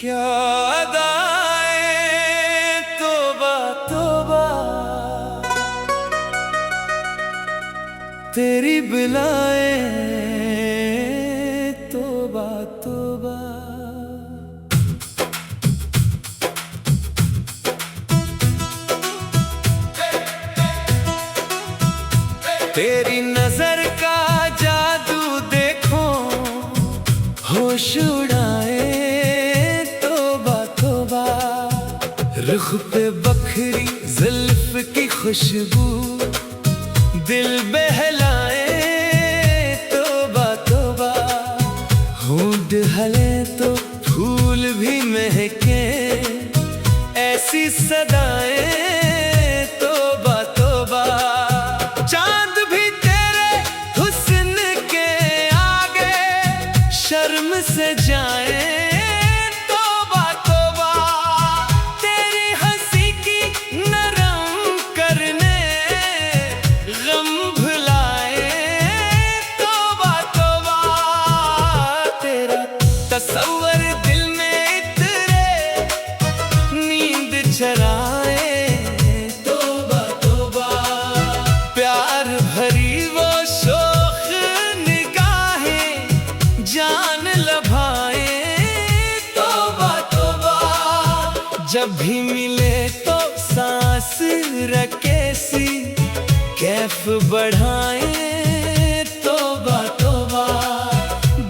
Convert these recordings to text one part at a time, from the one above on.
क्या अदाएं तौबा तौबा, तेरी बिलाएं तौबा तौबा। तेरी नजर का जादू देखो, होश उड़ाए तौबा तौबा। रुख पे बखरी जुल्फ की खुशबू, दिल बहलाए तौबा तौबा। होंठ हले तो फूल भी महके, ऐसी सदाएं तौबा तौबा। चांद भी तेरे हुस्न के आगे शर्म से जाए तौबा तौबा। तेरी हंसी की नरम करने गम भुलाए तौबा तौबा। तेरा तस्वर दिल में इतरे, नींद चराए तौबा तौबा। प्यार भरी वो शोख निगाहें जान लभाए तौबा तौबा। जब भी मिले तो सांस रखे सी, कैफ बढ़ाए तौबा तौबा।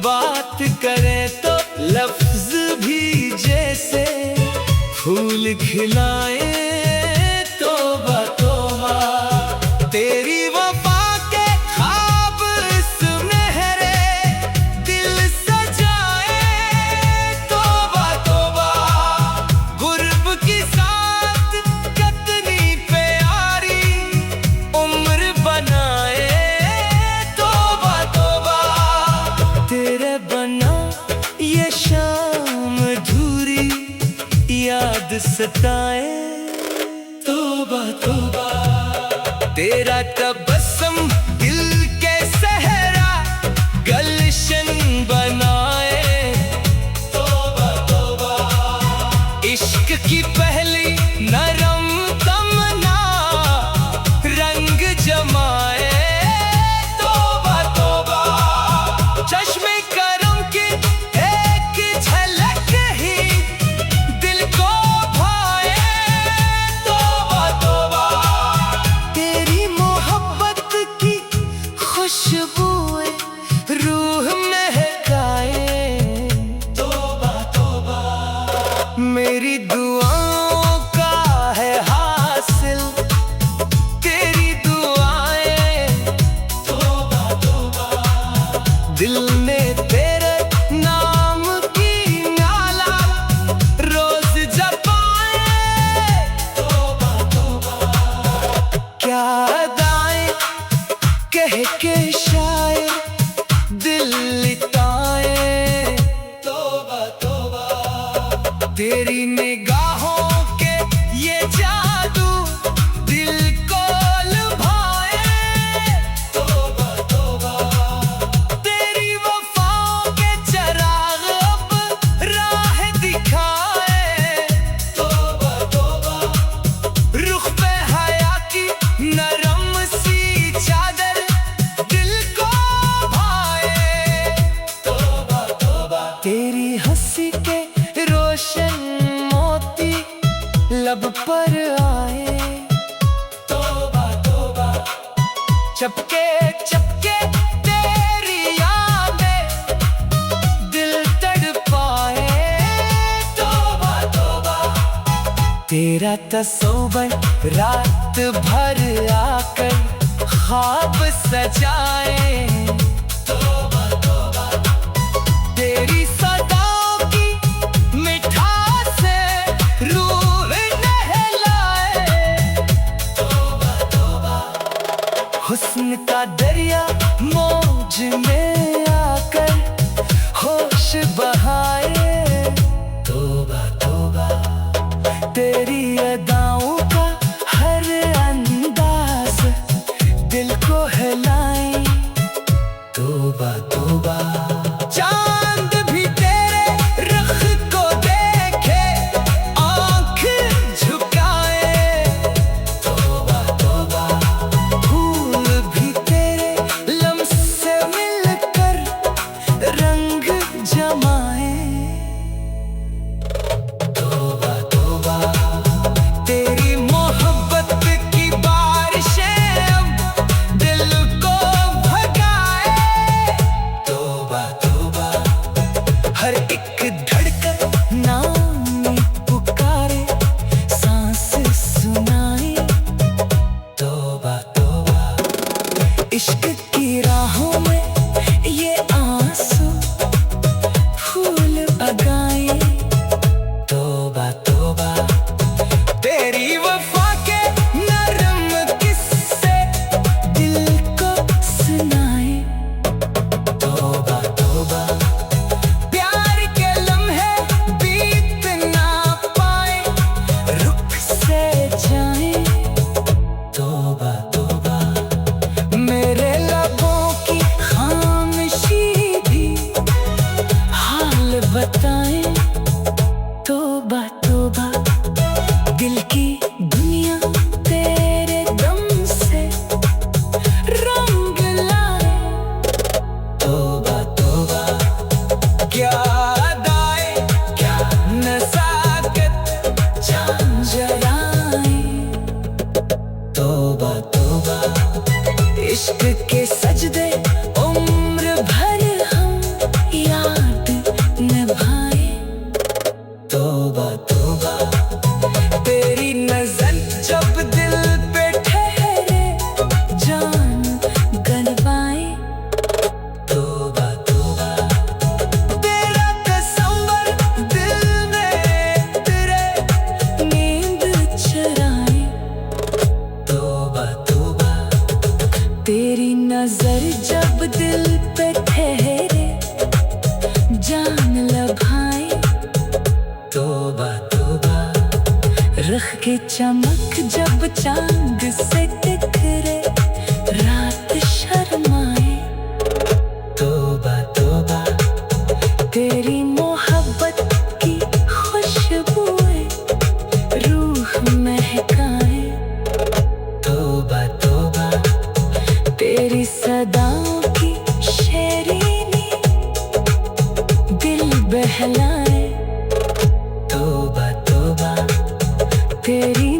बात करे तो लफ्ज भी जैसे फूल खिलाए तौबा तौबा। तेरी वफा के ख्वाब सुनहरे दिल सजाए तौबा तौबा। गुर्ब की साथ कितनी प्यारी उम्र बनाए तौबा तौबा। तेरे बना ये शाम अधूरी याद सताए तौबा तौबा। तेरा तबस्सुम दिल के सहरा गलशन बनाए तौबा तौबा। इश्क की पहली नरम तमन्ना रंग जमाए तौबा तौबा। चश्मे करम की एक झलक ही दिल को भाए तौबा तौबा। तेरी मोहब्बत की खुशबुएं रूह महकाए तौबा तौबा। मेरी दुआओं का है हासिल तेरी दुआएं तौबा तौबा। दिल ने तेरे नाम की माला रोज जपाए तौबा तौबा। क्या अदाएं कह के शायर दिल लिताए तौबा तौबा। तेरी निगाहों के ये जादू दिल को लुभाए तौबा तौबा। तेरी वफाओं के चिराग अब राह दिखाए तौबा तौबा। रुख पे हया की नरम सी चादर दिल को भाए तौबा तौबा। तेरी हंसी के रोशन मोती लब पर आए तौबा तौबा। चपके चपके तेरी यादें दिल तड़पाए तौबा तौबा। तेरा तस्वर रात भर आकर ख्वाब सजाए तौबा तौबा। तेरी सदाओं की मिठास से रूह नहलाए तौबा तौबा। हुस्न का दरिया मौज में आकर होश बहाए तौबा तौबा। तेरी अदाओं का हर अंदाज दिल को हिलाए तौबा तौबा। चांद भी धड़कन नाम पुकारे, सांस सुनाए, तौबा तौबा। इश्क की राहों में ये आंसू फूल उगाए, तौबा तौबा। तेरी वफा के नरम किस्से दिल को सुनाए, तौबा तौबा। प्यार के लम्हे बीत ना पाए, रुख से जाए, तौबा तौबा। मेरे लबों की खामोशी भी हाल बताए, तौबा तौबा। दिल की दुनिया तेरे दम से रंग लाए, तौबा तौबा। क्या अदाए क्या नज़ाकत जान जराए, तौबा तौबा। इश्क के सजदे उम्र भर हम याद निभाए, तौबा तौबा। तेरी नजर जब दिल पे ठहरे, जान गनवाए, तौबा तौबा। तेरा तस्वर दिल में तेरे नींद चुराए, तौबा तौबा। तेरी नजर जब दिल पे ठहरे, जान लभाए, तौबा तौबा। रख के चमक जब चांद से टकरे, रात शर्माए, तौबा तौबा। तेरी मोहब्बत की खुशबुएं रूह महकाए, तौबा तौबा। तेरी सदाओं की शेरीनी दिल बहलाए, तौबा तौबा। तेरी